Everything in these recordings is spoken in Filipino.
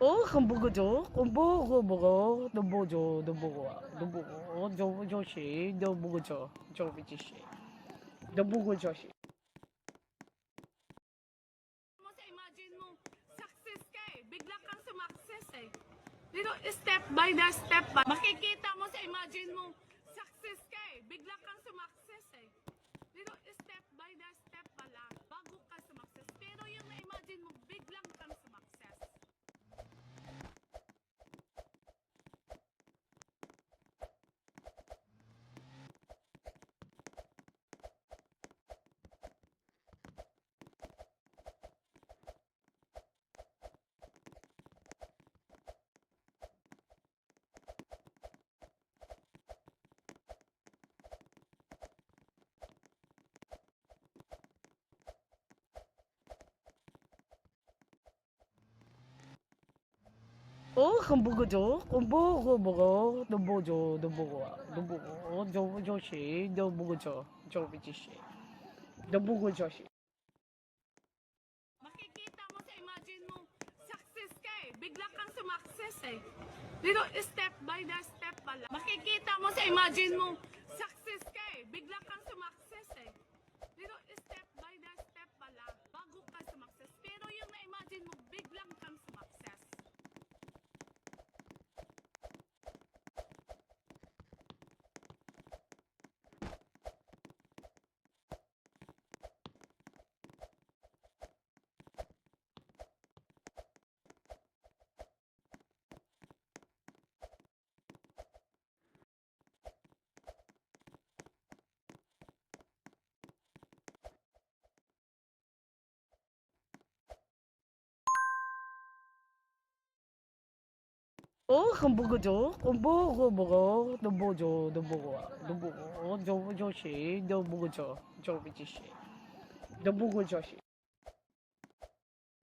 hamburger, hamburger, hamburger, hamburger, Joshi, hamburger, Joshi, hamburger, Joshi. Imagine mo, success ka eh. Bigla kang sumakses eh. Dito, step by the step ba? Makikita mo sa imagine mo, success ka eh. Bigla kang sumakses eh. Dito, step by the step pala, bago ka sumakses. Pero yung na-imagine mo, biglang kang sumakses. Hamburger, hamburger, hamburger, Joshi, hamburger, Joshi, hamburger, Joshi. Makikita mo sa imagine mo, success ka eh. Bigla kang sumakses eh. Dito, step by the step pala. Makikita mo sa imagine mo, success ka eh. Bigla kang sumakses eh. Dito, step by the step pala, bago ka sumakses. Pero yung na-imagine mo, biglang kang sumakses. Hamburger, hamburger, hamburger, Joshi, hamburger, Joshi, hamburger, Joshi.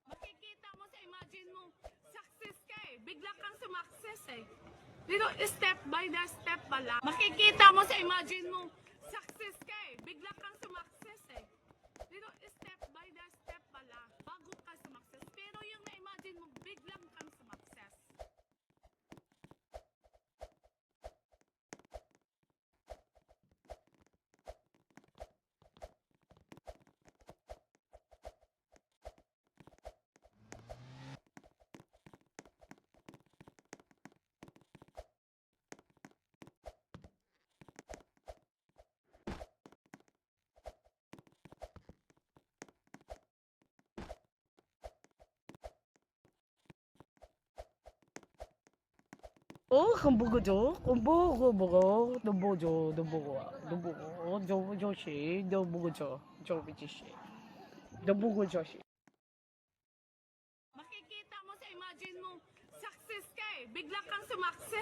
Makikita mo sa imagine mo, success ka eh. Bigla kang sumakses eh. Dito, step by the step pala. Makikita mo sa imagine mo, success ka eh. Bigla kang sumakses eh. Dito, step by the step pala, bago ka sumakses. Pero yung na-imagine mo, biglang kang sumakses. Hamburger, hamburger, hamburger, Joshi, hamburger, Joshi, hamburger, Joshi. Makikita mo sa imagine mo, success ka eh. Bigla kang sumakses